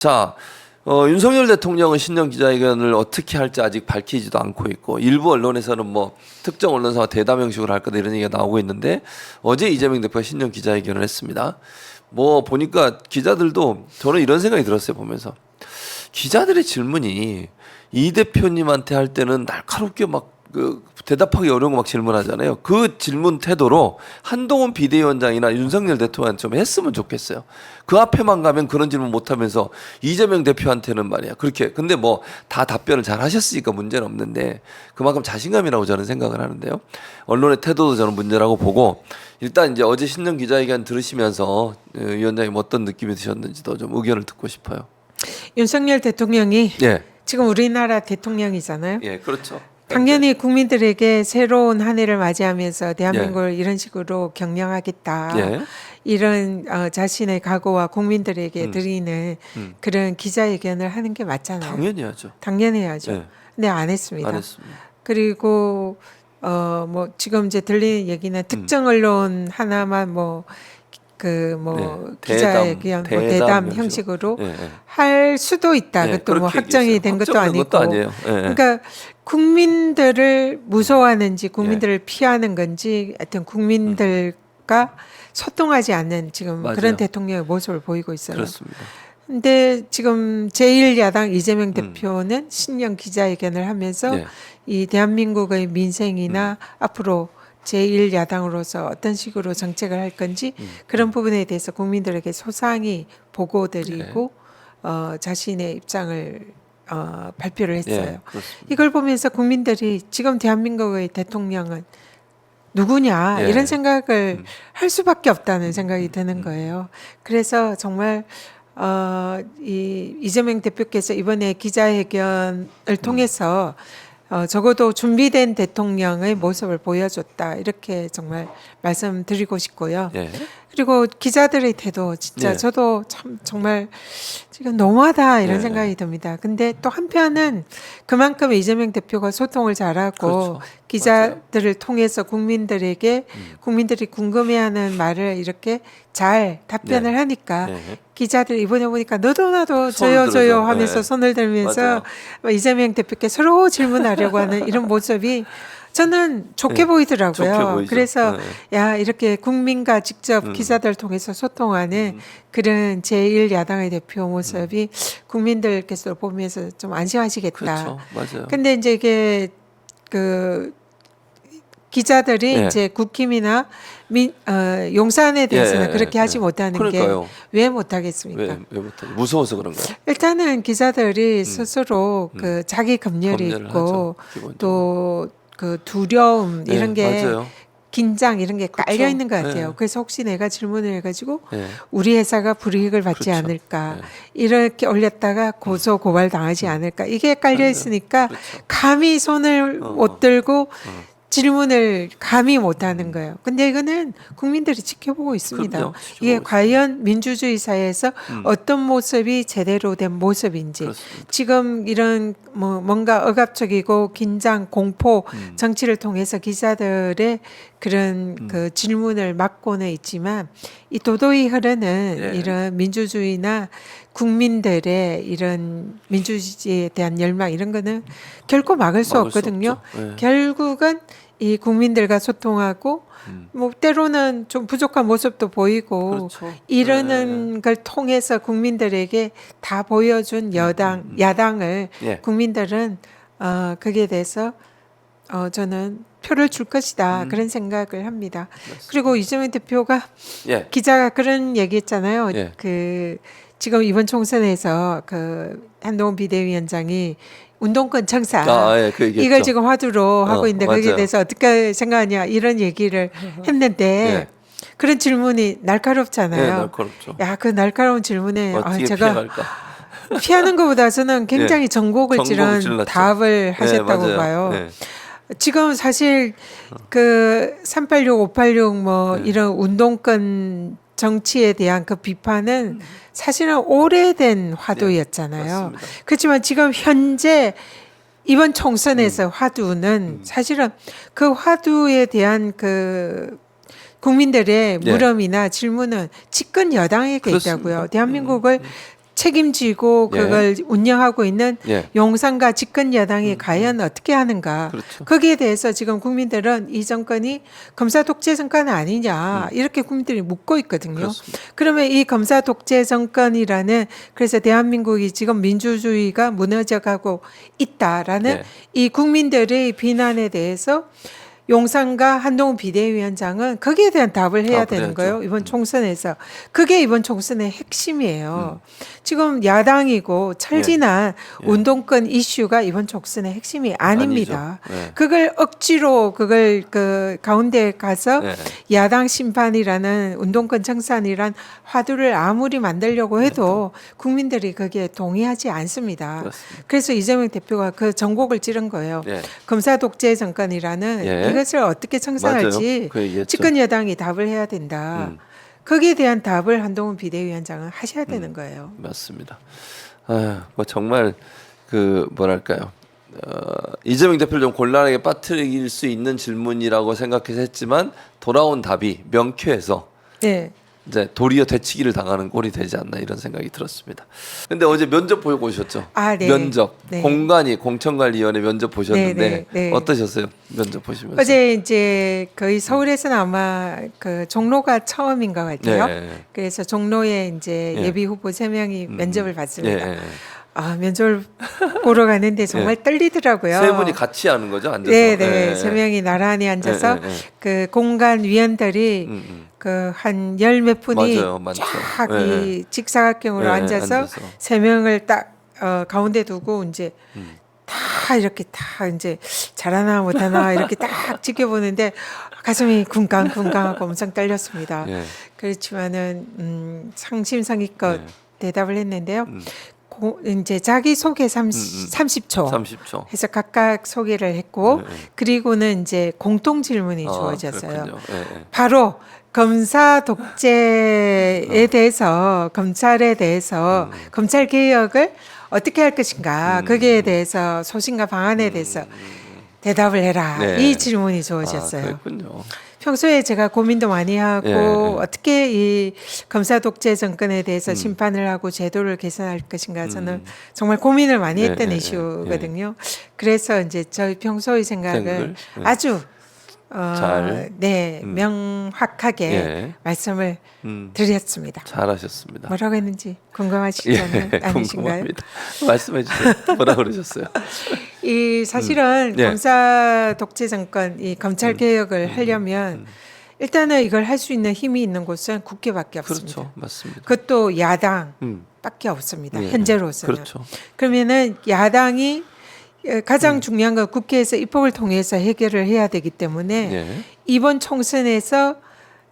자, 윤석열 대통령은 신년 기자회견을 어떻게 할지 아직 밝히지도 않고 있고 일부 언론에서는 뭐 특정 언론사와 대담 형식으로 할 거다 이런 얘기가 나오고 있는데 어제 이재명 대표가 신년 기자회견을 했습니다. 뭐 보니까 기자들도 저는 이런 생각이 들었어요. 보면서 기자들의 질문이 이 대표님한테 할 때는 날카롭게 막 대답하기 어려운 거 막 질문하잖아요. 그 질문 태도로 한동훈 비대위원장이나 윤석열 대통령한테 좀 했으면 좋겠어요. 그 앞에만 가면 그런 질문 못 하면서 이재명 대표한테는 말이야. 그렇게. 근데 뭐 다 답변을 잘 하셨으니까 문제는 없는데 그만큼 자신감이라고 저는 생각을 하는데요. 언론의 태도도 저는 문제라고 보고 일단 이제 어제 신년 기자회견 들으시면서 위원장님 어떤 느낌이 드셨는지도 좀 의견을 듣고 싶어요. 윤석열 대통령이 예. 지금 우리나라 대통령이잖아요. 예, 그렇죠. 당연히 국민들에게 새로운 한 해를 맞이하면서 대한민국을 이런 식으로 경영하겠다. 예. 이런 자신의 각오와 국민들에게 드리는 그런 기자회견을 하는 게 맞잖아요. 당연히 하죠. 당연해야죠. 예. 근데 안 했습니다. 안 했습니다. 그리고 뭐 지금 이제 들리는 얘기는 특정 언론 하나만 기자회견 대담 형식으로 할 수도 있다. 그것도 뭐 확정이 된 것도 아니고. 그러니까 국민들을 무서워하는지 국민들을 피하는 건지 하여튼 국민들과 소통하지 않는 지금 맞아요. 그런 대통령의 모습을 보이고 있어요. 그렇습니다. 근데 지금 제1야당 이재명 대표는 신년 기자회견을 하면서 이 대한민국의 민생이나 앞으로 제1야당으로서 어떤 식으로 정책을 할 건지 그런 부분에 대해서 국민들에게 소상히 보고드리고 자신의 입장을 발표를 했어요. 이걸 보면서 국민들이 지금 대한민국의 대통령은 누구냐 이런 생각을 할 수밖에 없다는 생각이 드는 거예요. 그래서 정말 이재명 대표께서 이번에 기자회견을 통해서 적어도 준비된 대통령의 모습을 보여줬다 이렇게 정말 말씀드리고 싶고요. 그리고 기자들의 태도 진짜 저도 참 정말 지금 너무하다 이런 생각이 듭니다. 근데 또 한편은 그만큼 이재명 대표가 소통을 잘하고 기자들을 통해서 국민들에게 국민들이 궁금해하는 말을 이렇게 잘 답변을 하니까 기자들 이번에 보니까 너도 나도 저요 하면서 손을 들면서 이재명 대표께 서로 질문하려고 하는 이런 모습이 저는 좋게 보이더라고요. 그래서 야 이렇게 국민과 직접 기자들 통해서 소통하는 그런 제1야당의 대표 모습이 국민들께서 보면서 좀 안심하시겠다. 그렇죠. 맞아요. 근데 이제 이게 기자들이 이제 국힘이나 용산에 대해서는 그렇게 하지 못하는 게 왜 못하겠습니까? 왜 못하죠? 무서워서 그런가요? 일단은 기자들이 스스로 그 자기 검열이 있고 또 그 두려움 이런 게 긴장 이런 게 깔려 있는 것 같아요. 그래서 혹시 내가 질문을 해가지고 우리 회사가 불이익을 받지 않을까 이렇게 올렸다가 고소 고발 당하지 않을까 이게 깔려 있으니까 감히 손을 못 들고 질문을 감히 못하는 거예요. 근데 이거는 국민들이 지켜보고 있습니다. 이게 과연 민주주의 사회에서 어떤 모습이 제대로 된 모습인지 지금 이런 뭔가 억압적이고 긴장, 공포 정치를 통해서 기자들의 그런 그 질문을 막고는 있지만 이 도도히 흐르는 이런 민주주의나 국민들의 이런 민주주의에 대한 열망 이런 거는 결코 막을 수 없거든요. 결국은 이 국민들과 소통하고 뭐 때로는 좀 부족한 모습도 보이고 이러는 걸 통해서 국민들에게 다 보여준 야당을 국민들은 거기에 대해서 저는 표를 줄 것이다 그런 생각을 합니다. 그리고 이재명 대표가 기자가 그런 얘기했잖아요. 지금 이번 총선에서 한동훈 비대위원장이 운동권 청사 이걸 지금 화두로 하고 있는데 거기에 대해서 어떻게 생각하냐 이런 얘기를 했는데 그런 질문이 날카롭잖아요. 날카롭죠. 야, 그 날카로운 질문에 제가 피하는 것보다 저는 굉장히 전곡을 찌른 답을 하셨다고 봐요. 지금 사실 그 386, 586 뭐 이런 운동권 정치에 대한 그 비판은 사실은 오래된 화두였잖아요. 그렇지만 지금 현재 이번 총선에서 화두는 사실은 그 화두에 대한 그 국민들의 물음이나 질문은 집권 여당에게 있다고요. 대한민국을 책임지고 예. 그걸 운영하고 있는 예. 용산과 집권 여당이 과연 어떻게 하는가. 그렇죠. 거기에 대해서 지금 국민들은 이 정권이 검사 독재 정권 아니냐 이렇게 국민들이 묻고 있거든요. 그렇습니다. 그러면 이 검사 독재 정권이라는 그래서 대한민국이 지금 민주주의가 무너져가고 있다라는 네. 이 국민들의 비난에 대해서 용산과 한동훈 비대위원장은 거기에 대한 답을 해야 답을 되는 해야죠. 거예요. 이번 총선에서. 그게 이번 총선의 핵심이에요. 지금 야당이고 철진한 예. 운동권 이슈가 이번 총선의 핵심이 아닙니다. 아니죠. 네. 그걸 억지로 그걸 그 가운데 가서 네. 야당 심판이라는 운동권 청산이란 화두를 아무리 만들려고 해도 국민들이 거기에 동의하지 않습니다. 그렇습니다. 그래서 이재명 대표가 그 전곡을 찌른 거예요. 네. 검사 독재 정권이라는 예. 이것을 어떻게 청산할지 맞아요. 그 얘기했죠. 집권 여당이 답을 해야 된다. 거기에 대한 답을 한동훈 비대위원장은 하셔야 되는 거예요. 맞습니다. 뭐 정말 그 뭐랄까요. 이재명 대표를 좀 곤란하게 빠뜨릴 수 있는 질문이라고 생각해서 했지만 돌아온 답이 명쾌해서 네. 이제 도리어 되치기를 당하는 꼴이 되지 않나 이런 생각이 들었습니다. 근데 어제 면접 보고 오셨죠? 아, 네. 면접 네. 공관위원회 면접 보셨는데 네, 네, 네. 어떠셨어요? 면접 보시면서? 어제 이제 거의 서울에서는 아마 그 종로가 처음인 것 같아요. 네. 그래서 종로에 이제 예. 예비 후보 3명이 면접을 받습니다. 예. 아, 면접을 보러 가는데 정말 떨리더라고요. 세 분이 같이 하는 거죠? 앉아서. 네, 네. 예. 세 명이 나란히 앉아서 예. 그 공간 위원들이 그 한 열 몇 분이 맞아요, 많죠. 쫙 이 직사각형으로 예, 앉아서 세 명을 딱 가운데 두고 이제 다 이렇게 다 이제 잘하나 못하나 이렇게 딱 지켜보는데 가슴이 쿵쾅쿵쾅하고 엄청 떨렸습니다. 예. 그렇지만은 상심성의껏 예. 대답을 했는데요. 이제 자기 소개 30초 30초. 해서 각각 소개를 했고 네. 그리고는 이제 공통 질문이 주어졌어요. 그렇군요. 예. 바로 검사 독재에 대해서 검찰에 대해서 검찰 개혁을 어떻게 할 것인가 거기에 대해서 소신과 방안에 대해서 대답을 해라. 네. 이 질문이 주어졌어요. 그렇군요. 평소에 제가 고민도 많이 하고 예. 어떻게 이 검사 독재 정권에 대해서 심판을 하고 제도를 개선할 것인가 저는 정말 고민을 많이 예, 했던 예, 이슈거든요. 그래서 이제 저희 평소의 생각을 생각을, 예. 아주 잘, 네 명확하게 예. 말씀을 음, 드렸습니다. 잘하셨습니다. 뭐라고 했는지 궁금하시잖아요. 아니신가요? 궁금합니다. 말씀해 주세요. 뭐라 그러셨어요? 이 사실은 예. 검사 독재 정권, 이 검찰 개혁을 하려면 일단은 이걸 할 수 있는 힘이 있는 곳은 국회밖에 없습니다. 그렇죠, 맞습니다. 그것도 야당밖에 음, 없습니다. 예. 현재로서는. 그렇죠. 그러면은 야당이 가장 중요한 건 국회에서 입법을 통해서 해결을 해야 되기 때문에 예. 이번 총선에서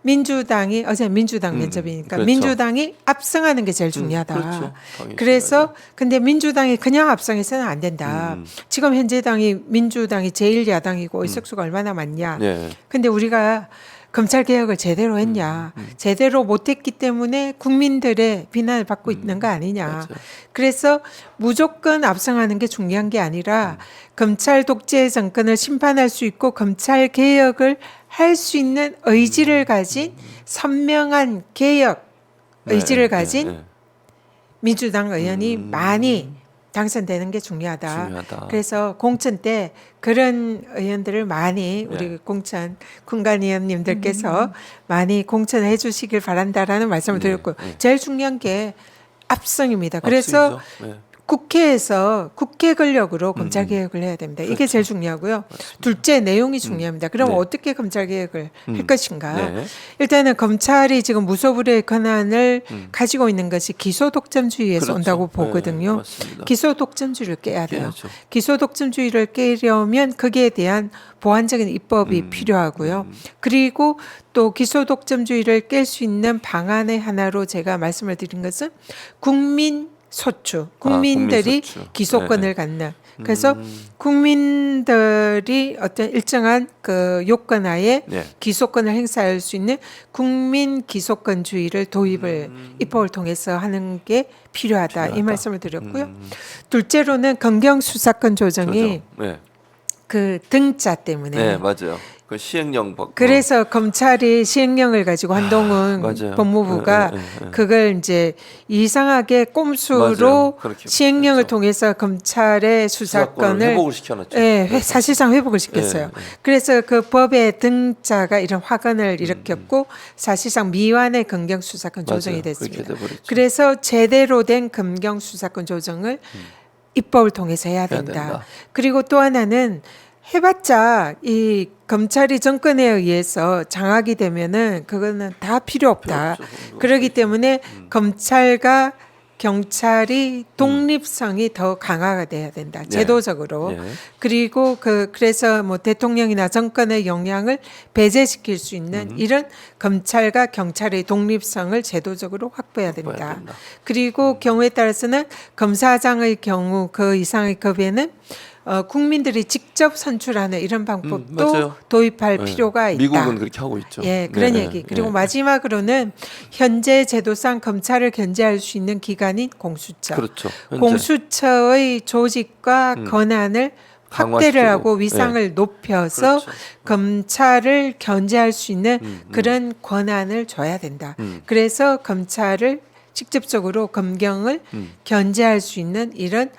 민주당이 어제 민주당 면접이니까 그렇죠. 민주당이 압승하는 게 제일 중요하다. 그렇죠. 당연히 그래서 근데 민주당이 그냥 압승해서는 안 된다. 지금 현재 당이 민주당이 제일 야당이고 의석수가 얼마나 많냐. 예. 근데 우리가 검찰 개혁을 제대로 했냐. 제대로 못했기 때문에 국민들의 비난을 받고 있는 거 아니냐. 맞아요. 그래서 무조건 압승하는 게 중요한 게 아니라 검찰 독재 정권을 심판할 수 있고 검찰 개혁을 할 수 있는 의지를 가진 선명한 개혁 의지를 가진 네. 민주당 의원이 많이 당선되는 게 중요하다. 중요하다. 그래서 공천 때 그런 의원들을 많이 우리 네. 공천 군관 의원님들께서 많이 공천해 주시길 바란다라는 말씀을 드렸고 제일 중요한 게 압승입니다. 그래서 압승이죠. 네. 국회에서 국회 권력으로 검찰 개혁을 해야 됩니다. 이게 제일 중요하고요. 둘째 내용이 중요합니다. 그럼 네. 어떻게 검찰 개혁을 할 것인가? 네. 일단은 검찰이 지금 무소불위의 권한을 가지고 있는 것이 기소 독점주의에서 그렇죠. 온다고 네, 보거든요. 맞습니다. 기소 독점주의를 깨야 돼요. 깨야죠. 기소 독점주의를 깨려면 거기에 대한 보완적인 입법이 필요하고요. 그리고 또 기소 독점주의를 깰 수 있는 방안의 하나로 제가 말씀을 드린 것은 국민 소추, 국민들이 국민소추. 기소권을 갖는. 그래서 국민들이 어떤 일정한 그 요건하에 네. 기소권을 행사할 수 있는 국민 기소권주의를 도입을 입법을 통해서 하는 게 필요하다. 이 말씀을 드렸고요. 둘째로는 검경 수사권 조정이 네. 그 등자 때문에 네, 맞아요. 그 시행령 그래서 검찰이 시행령을 가지고 한동훈 맞아요. 법무부가 그걸 이제 이상하게 꼼수로 맞아요. 그렇게 시행령을 그렇죠. 통해서 검찰의 수사권을 회복을 시켜놨죠. 사실상 회복을 시켰어요. 그래서 그 법의 등자가 이런 화근을 일으켰고 사실상 미완의 검경 수사권 조정이 맞아요. 됐습니다. 그렇게 돼버렸죠. 그래서 제대로 된 검경 수사권 조정을 입법을 통해서 해야 된다. 그리고 또 하나는 해봤자 이 검찰이 정권에 의해서 장악이 되면은 그거는 다 필요 없다. 그렇기 때문에 검찰과 경찰이 독립성이 더 강화가 돼야 된다. 제도적으로. 네. 그리고 그래서 뭐 대통령이나 정권의 영향을 배제시킬 수 있는 이런 검찰과 경찰의 독립성을 제도적으로 확보해야 된다. 그리고 경우에 따라서는 검사장의 경우 그 이상의 급에는 국민들이 직접 선출하는 이런 방법도 도입할 필요가 있다. 미국은 그렇게 하고 있죠. 예, 그런 얘기. 그리고 마지막으로는 현재 제도상 검찰을 견제할 수 있는 기관인 공수처. 그렇죠. 공수처의 조직과 권한을 확대를 하고 위상을 높여서 검찰을 견제할 수 있는 그런 권한을 줘야 된다. 그래서 검찰을 직접적으로 검경을 견제할 수 있는 이런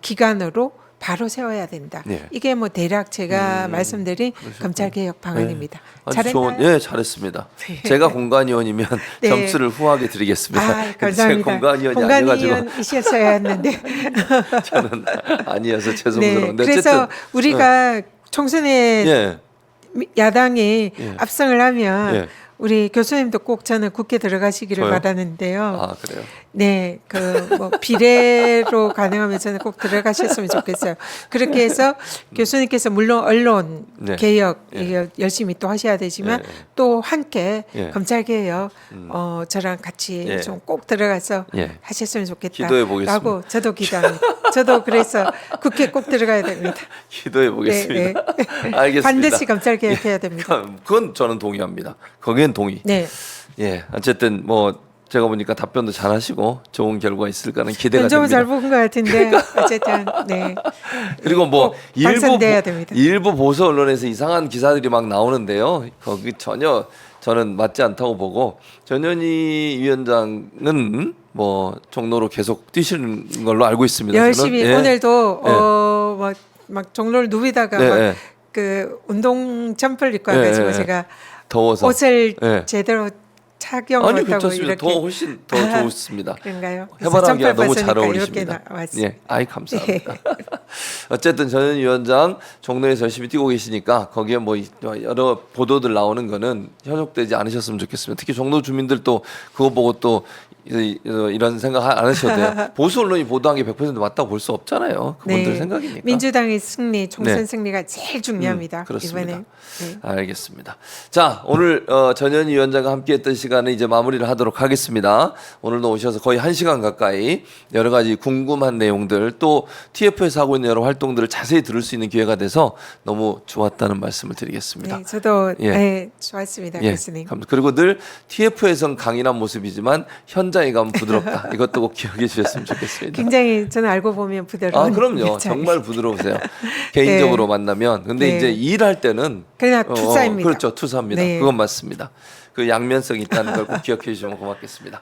기관으로 바로 세워야 된다. 이게 뭐 대략 제가 말씀드린 검찰 개혁 방안입니다. 아주 좋은, 잘했습니다. 제가 공관위원이면 점수를 후하게 드리겠습니다. 감사합니다. 공관위원이 아니어가지고 공관위원이셨어야 했는데 저는 아니어서 죄송스러운데 그래서 어쨌든 우리가 총선에 야당이 압승을 하면 우리 교수님도 꼭 저는 국회 들어가시기를 바라는데요. 아, 그래요? 네, 뭐 비례로 가능하면 저는 꼭 들어가셨으면 좋겠어요. 그렇게 해서 교수님께서 물론 언론 개혁 열심히 또 하셔야 되지만 또 함께 검찰 개혁 저랑 같이 좀 꼭 들어가서 하셨으면 좋겠다. 기도해 보겠습니다. 라고 저도 기도합니다. 저도 그래서 국회 꼭 들어가야 됩니다. 기도해 보겠습니다. 알겠습니다. 반드시 검찰 개혁해야 됩니다. 그건 저는 동의합니다. 거기엔 동의. 네. 어쨌든 뭐 제가 보니까 답변도 잘하시고 좋은 결과 있을 거는 기대가 면접은 됩니다. 잘 본 것 같은데 어쨌든 그리고 뭐 됩니다. 일부 보수 언론에서 이상한 기사들이 막 나오는데요. 거기 전혀 저는 맞지 않다고 보고 전현희 위원장은 뭐 종로로 계속 뛰시는 걸로 알고 있습니다. 열심히 저는. 오늘도 막 종로를 누비다가 막 그 운동 점퍼를 입고 와가지고 제가 더워서 옷을 제대로 착용 아니 못하고 괜찮습니다. 이렇게 훨씬 더 좋습니다. 그런가요? 해바라기가 너무 잘 어울리십니다. 이렇게 나왔습니다. 아이 감사합니다. 어쨌든 전현 위원장 종로에서 열심히 뛰고 계시니까 거기에 뭐 여러 보도들 나오는 거는 현혹되지 않으셨으면 좋겠습니다. 특히 종로 주민들도 그거 보고 또 이런 생각 안 하셔도 돼요. 보수 언론이 보도한 게 100% 맞다고 볼 수 없잖아요. 그분들 생각이니까. 민주당의 승리, 총선 승리가 제일 중요합니다. 그렇습니다. 이번에. 알겠습니다. 자, 오늘 전현희 위원장과 함께했던 시간은 이제 마무리를 하도록 하겠습니다. 오늘도 오셔서 거의 1시간 가까이 여러 가지 궁금한 내용들 또 TF에서 하고 있는 여러 활동들을 자세히 들을 수 있는 기회가 돼서 너무 좋았다는 말씀을 드리겠습니다. 네, 저도 좋았습니다, 교수님. 그리고 늘 TF에선 강인한 모습이지만 현장에 가면 부드럽다. 이것도 꼭 기억해 주셨으면 좋겠습니다. 굉장히 저는 알고 보면 부드러운. 그럼요. 정말 부드러우세요. 개인적으로 만나면. 근데 이제 일할 때는 그러나 투사입니다. 그렇죠. 투사입니다. 그건 맞습니다. 그 양면성이 있다는 걸 꼭 기억해 주시면 고맙겠습니다.